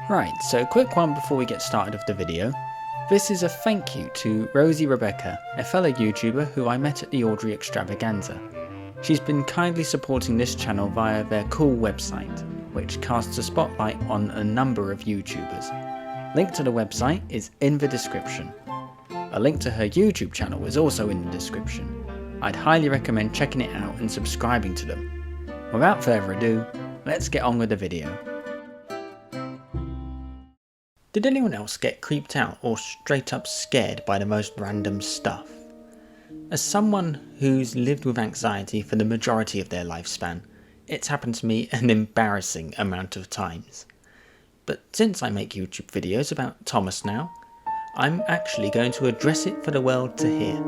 Right, so quick one before we get started with the video. This is a thank you to Rosie Rebecca, a fellow YouTuber who I met at the Audrey Extravaganza. She's been kindly supporting this channel via their cool website, which casts a spotlight on a number of YouTubers. Link to the website is in the description. A link to her YouTube channel is also in the description. I'd highly recommend checking it out and subscribing to them. Without further ado, let's get on with the video. Did anyone else get creeped out or straight up scared by the most random stuff? As someone who's lived with anxiety for the majority of their lifespan, it's happened to me an embarrassing amount of times. But since I make YouTube videos about Thomas now, I'm actually going to address it for the world to hear.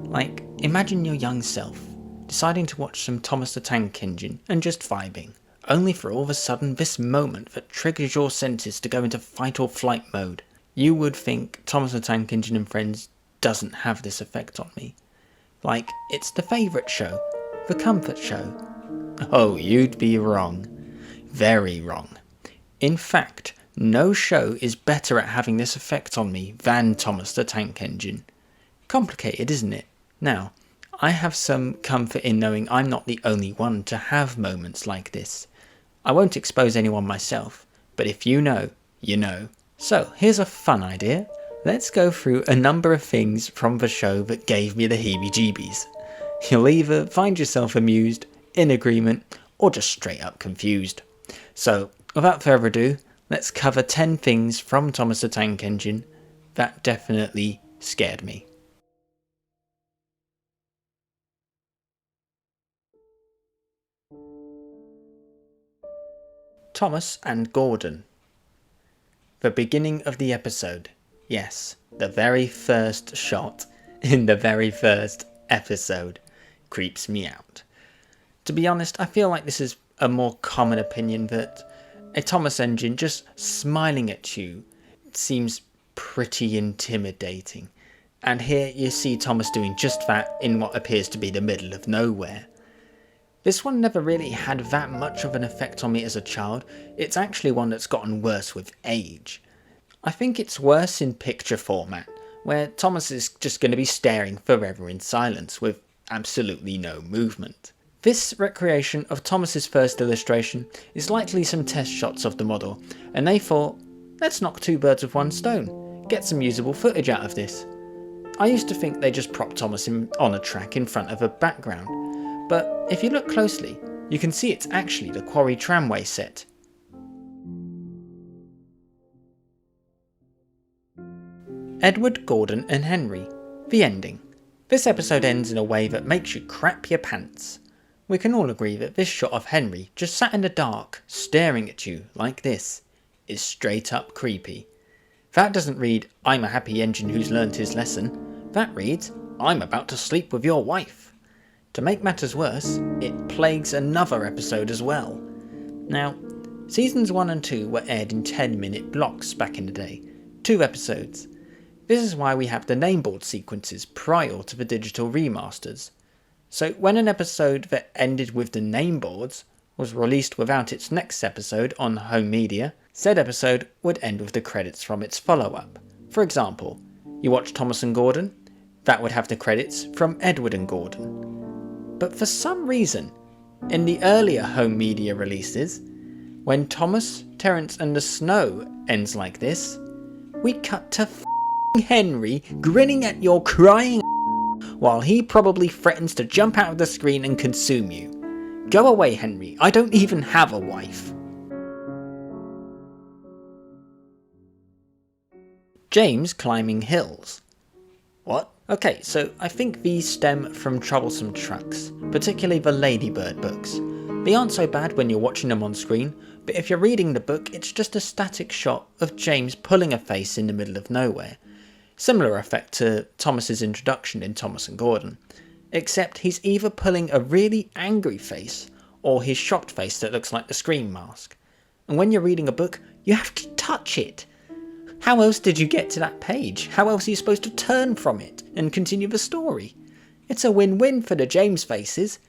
Like, imagine your young self deciding to watch some Thomas the Tank Engine and just vibing, only for all of a sudden this moment that triggers your senses to go into fight or flight mode. You would think Thomas the Tank Engine and Friends doesn't have this effect on me. Like, it's the favourite show, the comfort show. Oh, you'd be wrong. Very wrong. In fact, no show is better at having this effect on me than Thomas the Tank Engine. Complicated, isn't it? Now, I have some comfort in knowing I'm not the only one to have moments like this. I won't expose anyone myself, but if you know, you know. So, here's a fun idea. Let's go through a number of things from the show that gave me the heebie-jeebies. You'll either find yourself amused, in agreement, or just straight up confused. So, without further ado, let's cover 10 things from Thomas the Tank Engine that definitely scared me. Thomas and Gordon. The beginning of the episode. Yes, the very first shot in the very first episode creeps me out. To be honest, I feel like this is a more common opinion that a Thomas engine just smiling at you seems pretty intimidating. And here you see Thomas doing just that in what appears to be the middle of nowhere. This one never really had that much of an effect on me as a child. It's actually one that's gotten worse with age. I think it's worse in picture format, where Thomas is just going to be staring forever in silence with absolutely no movement. This recreation of Thomas's first illustration is likely some test shots of the model, and they thought, let's knock two birds with one stone, get some usable footage out of this. I used to think they just propped Thomas on a track in front of a background, but if you look closely, you can see it's actually the Quarry tramway set. Edward, Gordon and Henry. The ending. This episode ends in a way that makes you crap your pants. We can all agree that this shot of Henry just sat in the dark, staring at you like this, is straight up creepy. That doesn't read, I'm a happy engine who's learned his lesson. That reads, I'm about to sleep with your wife. To make matters worse, it plagues another episode as well. Now, seasons 1 and 2 were aired in 10-minute blocks back in the day, 2 episodes. This is why we have the nameboard sequences prior to the digital remasters. So when an episode that ended with the nameboards was released without its next episode on home media, said episode would end with the credits from its follow-up. For example, you watch Thomas and Gordon, that would have the credits from Edward and Gordon. But for some reason, in the earlier home media releases, when Thomas, Terence and the Snow ends like this, we cut to Henry grinning at your crying while he probably threatens to jump out of the screen and consume you. Go away, Henry, I don't even have a wife. James climbing hills. What? Okay, so I think these stem from Troublesome Trucks, particularly the Ladybird books. They aren't so bad when you're watching them on screen, but if you're reading the book, it's just a static shot of James pulling a face in the middle of nowhere. Similar effect to Thomas's introduction in Thomas and Gordon, except he's either pulling a really angry face or his shocked face that looks like the Scream mask. And when you're reading a book, you have to touch it. How else did you get to that page? How else are you supposed to turn from it and continue the story? It's a win-win for the James faces.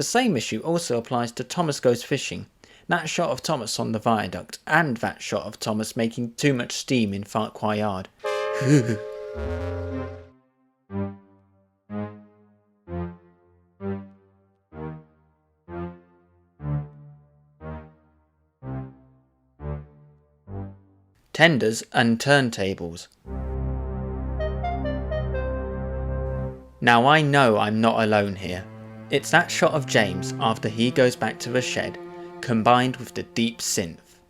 The same issue also applies to Thomas Goes Fishing, that shot of Thomas on the viaduct, and that shot of Thomas making too much steam in Farquhar Yard. Tenders and turntables. Now I know I'm not alone here. It's that shot of James after he goes back to the shed, combined with the deep synth.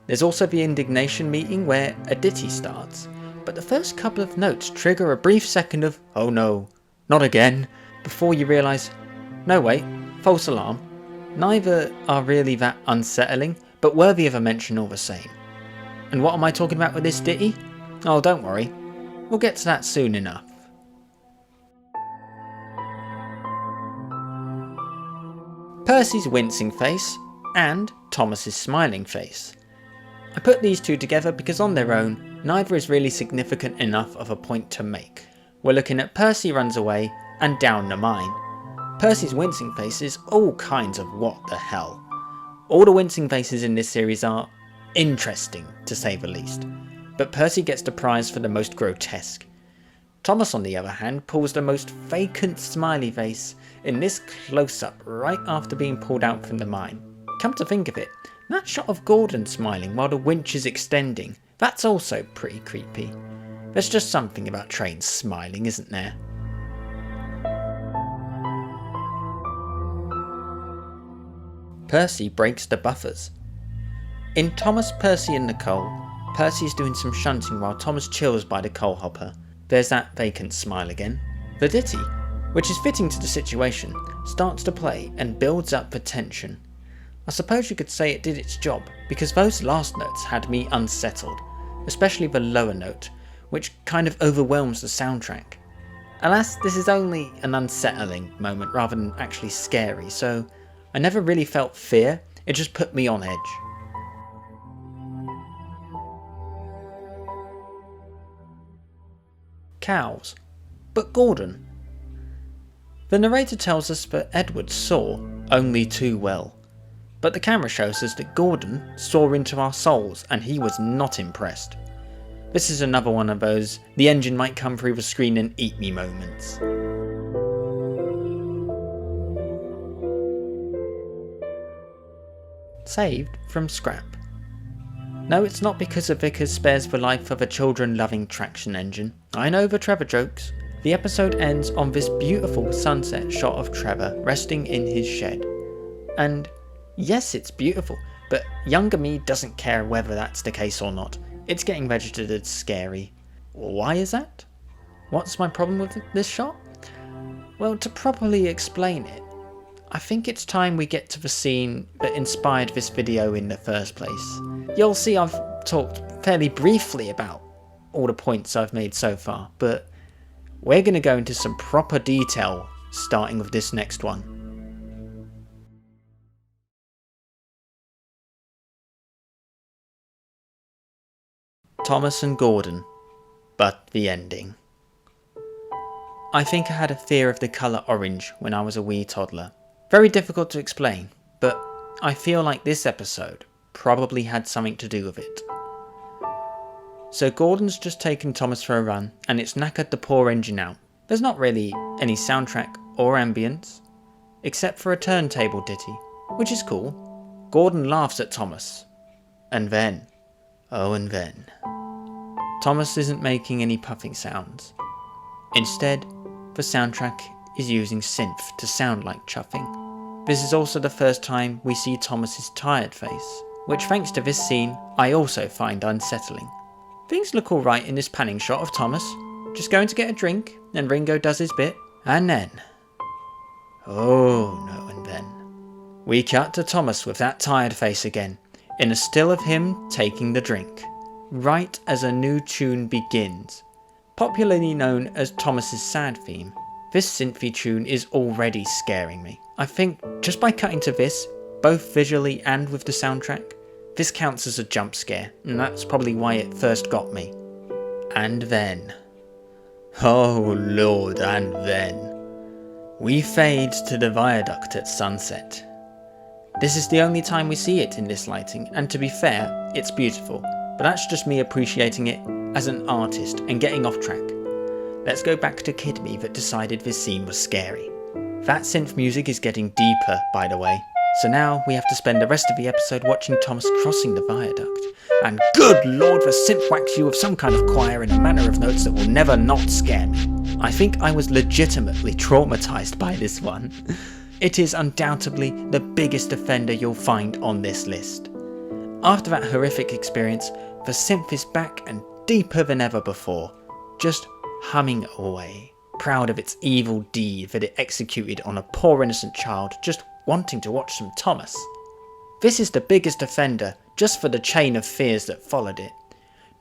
There's also the indignation meeting where a ditty starts, but the first couple of notes trigger a brief second of "oh no, not again," before you realise, no wait, false alarm. Neither are really that unsettling, but worthy of a mention all the same. And what am I talking about with this ditty? Oh, don't worry, we'll get to that soon enough. Percy's wincing face and Thomas's smiling face. I put these two together because on their own, neither is really significant enough of a point to make. We're looking at Percy runs away and down the mine. Percy's wincing face is all kinds of what the hell. All the wincing faces in this series are interesting, to say the least, but Percy gets the prize for the most grotesque. Thomas, on the other hand, pulls the most vacant smiley face in this close-up right after being pulled out from the mine. Come to think of it, that shot of Gordon smiling while the winch is extending, that's also pretty creepy. There's just something about trains smiling, isn't there? Percy breaks the buffers. In Thomas, Percy and the Coal, Percy's doing some shunting while Thomas chills by the coal hopper. There's that vacant smile again. The ditty, which is fitting to the situation, starts to play and builds up the tension. I suppose you could say it did its job, because those last notes had me unsettled, especially the lower note, which kind of overwhelms the soundtrack. Alas, this is only an unsettling moment rather than actually scary, so I never really felt fear, it just put me on edge. Cows. But Gordon. The narrator tells us that Edward saw only too well, but the camera shows us that Gordon saw into our souls and he was not impressed. This is another one of those the engine might come through the screen and eat me moments. Saved from scrap. No, it's not because the Vickers spares the life of a children-loving traction engine. I know the Trevor jokes. The episode ends on this beautiful sunset shot of Trevor resting in his shed. And yes, it's beautiful, but younger me doesn't care whether that's the case or not. It's getting registered as scary. Why is that? What's my problem with this shot? Well, to properly explain it, I think it's time we get to the scene that inspired this video in the first place. You'll see I've talked fairly briefly about all the points I've made so far, but we're going to go into some proper detail starting with this next one. Thomas and Gordon, but the ending. I think I had a fear of the colour orange when I was a wee toddler. Very difficult to explain, but I feel like this episode probably had something to do with it. So Gordon's just taken Thomas for a run and it's knackered the poor engine out. There's not really any soundtrack or ambience, except for a turntable ditty, which is cool. Gordon laughs at Thomas. And then, Thomas isn't making any puffing sounds. Instead, the soundtrack is using synth to sound like chuffing. This is also the first time we see Thomas's tired face, which thanks to this scene, I also find unsettling. Things look alright in this panning shot of Thomas, just going to get a drink, and Ringo does his bit, and then, we cut to Thomas with that tired face again, in a still of him taking the drink, right as a new tune begins. Popularly known as Thomas's sad theme, this synthy tune is already scaring me. I think just by cutting to this, both visually and with the soundtrack, this counts as a jump scare, and that's probably why it first got me. And then, oh lord, and then, We fade to the viaduct at sunset. This is the only time we see it in this lighting, and to be fair, it's beautiful, but that's just me appreciating it as an artist and getting off track. Let's go back to Kid Me that decided this scene was scary. That synth music is getting deeper, by the way, so now we have to spend the rest of the episode watching Thomas crossing the viaduct. And good lord, the synth whacks you with some kind of choir in a manner of notes that will never not scare me. I think I was legitimately traumatised by this one. It is undoubtedly the biggest offender you'll find on this list. After that horrific experience, the synth is back and deeper than ever before, just humming away, proud of its evil deed that it executed on a poor innocent child just wanting to watch some Thomas. This is the biggest offender just for the chain of fears that followed it.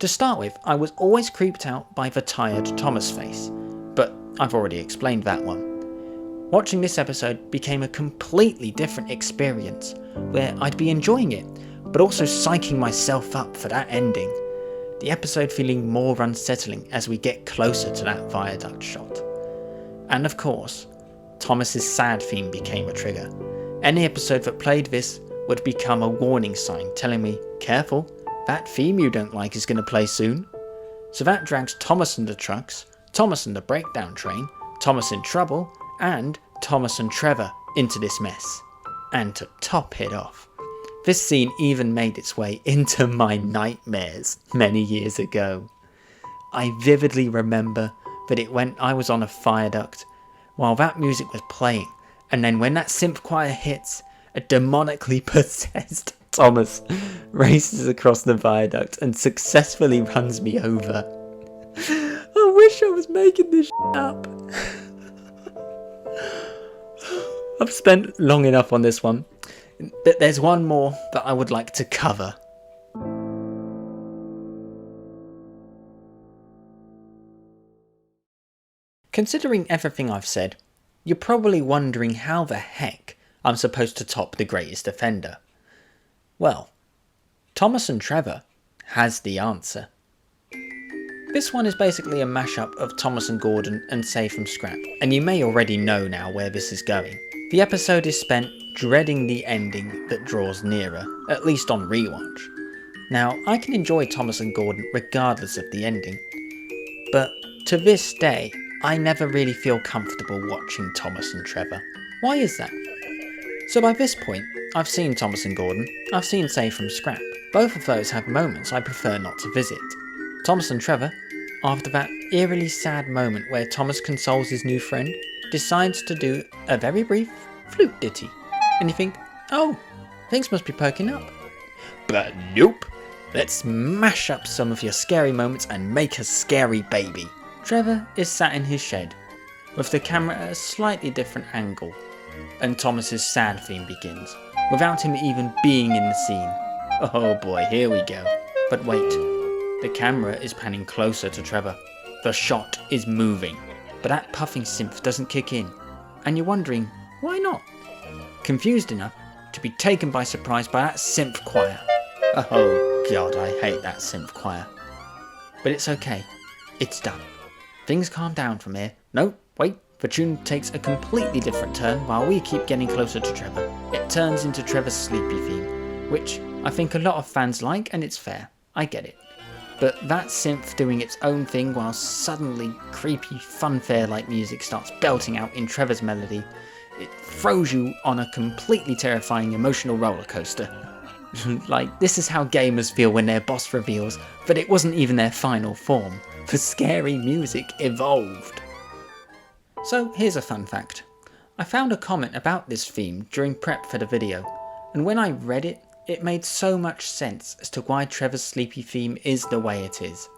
To start with, I was always creeped out by the tired Thomas face, but I've already explained that one. Watching this episode became a completely different experience, where I'd be enjoying it, but also psyching myself up for that ending. The episode feeling more unsettling as we get closer to that viaduct shot. And of course, Thomas's sad theme became a trigger. Any episode that played this would become a warning sign telling me, careful, that theme you don't like is going to play soon. So that drags Thomas and the trucks, Thomas and the breakdown train, Thomas in trouble, and Thomas and Trevor into this mess. And to top it off, this scene even made its way into my nightmares many years ago. I vividly remember that it went I was on a viaduct while that music was playing, and then when that synth choir hits, a demonically possessed Thomas races across the viaduct and successfully runs me over. I wish I was making this up. I've spent long enough on this one. There's one more that I would like to cover. Considering everything I've said, you're probably wondering how the heck I'm supposed to top the greatest offender. Well, Thomas and Trevor has the answer. This one is basically a mashup of Thomas and Gordon and Save from Scrap, and you may already know now where this is going. The episode is spent dreading the ending that draws nearer, at least on rewatch. Now, I can enjoy Thomas and Gordon regardless of the ending, but to this day, I never really feel comfortable watching Thomas and Trevor. Why is that? So by this point, I've seen Thomas and Gordon, I've seen Save from Scrap. Both of those have moments I prefer not to visit. Thomas and Trevor, after that eerily sad moment where Thomas consoles his new friend, decides to do a very brief flute ditty. And you think, oh, things must be perking up. But nope, let's mash up some of your scary moments and make a scary baby. Trevor is sat in his shed, with the camera at a slightly different angle, and Thomas's sad theme begins, without him even being in the scene. Oh boy, here we go. But wait, the camera is panning closer to Trevor. The shot is moving, but that puffing synth doesn't kick in, and you're wondering, why not? Confused enough to be taken by surprise by that synth choir. Oh god, I hate that synth choir. But it's okay, it's done. Things calm down from here. No, wait, the tune takes a completely different turn while we keep getting closer to Trevor. It turns into Trevor's sleepy theme, which I think a lot of fans like, and it's fair, I get it. But that synth doing its own thing while suddenly creepy funfair-like music starts belting out in Trevor's melody, it throws you on a completely terrifying emotional roller coaster. Like, this is how gamers feel when their boss reveals that it wasn't even their final form. The scary music evolved. So here's a fun fact. I found a comment about this theme during prep for the video, and when I read it, it made so much sense as to why Trevor's sleepy theme is the way it is.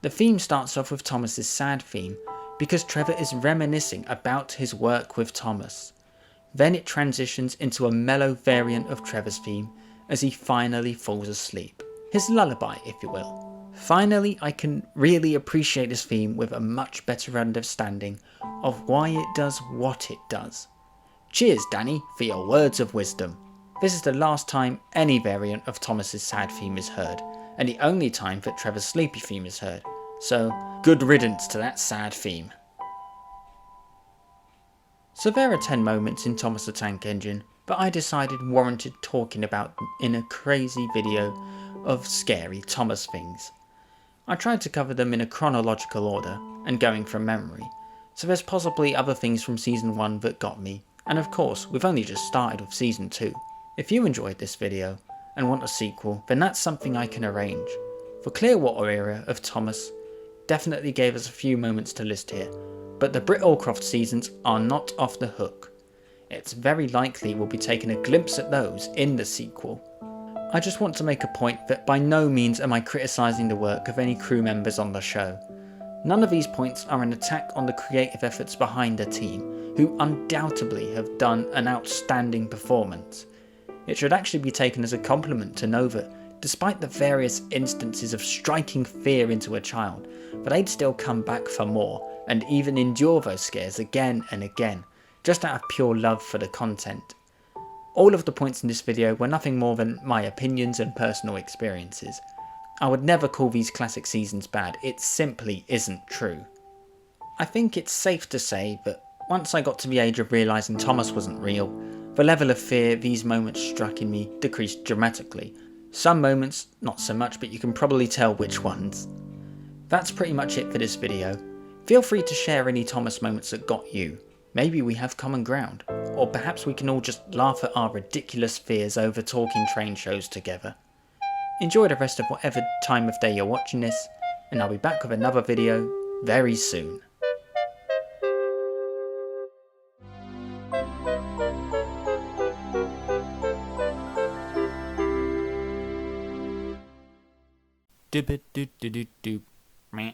The theme starts off with Thomas's sad theme because Trevor is reminiscing about his work with Thomas. Then it transitions into a mellow variant of Trevor's theme as he finally falls asleep. His lullaby, if you will. Finally, I can really appreciate this theme with a much better understanding of why it does what it does. Cheers, Danny, for your words of wisdom. This is the last time any variant of Thomas's sad theme is heard, and the only time that Trevor's sleepy theme is heard. So, good riddance to that sad theme. So there are 10 moments in Thomas the Tank Engine that I decided warranted talking about in a crazy video of scary Thomas things. I tried to cover them in a chronological order and going from memory, so there's possibly other things from season 1 that got me, and of course we've only just started with season 2. If you enjoyed this video and want a sequel, then that's something I can arrange. The Clearwater era of Thomas definitely gave us a few moments to list here, but the Brit Allcroft seasons are not off the hook. It's very likely we'll be taking a glimpse at those in the sequel. I just want to make a point that by no means am I criticising the work of any crew members on the show. None of these points are an attack on the creative efforts behind the team, who undoubtedly have done an outstanding performance. It should actually be taken as a compliment to know that, despite the various instances of striking fear into a child, that they'd still come back for more and even endure those scares again and again, just out of pure love for the content. All of the points in this video were nothing more than my opinions and personal experiences. I would never call these classic seasons bad, it simply isn't true. I think it's safe to say that once I got to the age of realising Thomas wasn't real, the level of fear these moments struck in me decreased dramatically. Some moments, not so much, but you can probably tell which ones. That's pretty much it for this video. Feel free to share any Thomas moments that got you. Maybe we have common ground, or perhaps we can all just laugh at our ridiculous fears over talking train shows together. Enjoy the rest of whatever time of day you're watching this, and I'll be back with another video very soon. Doop doop doop doop doop. Meh.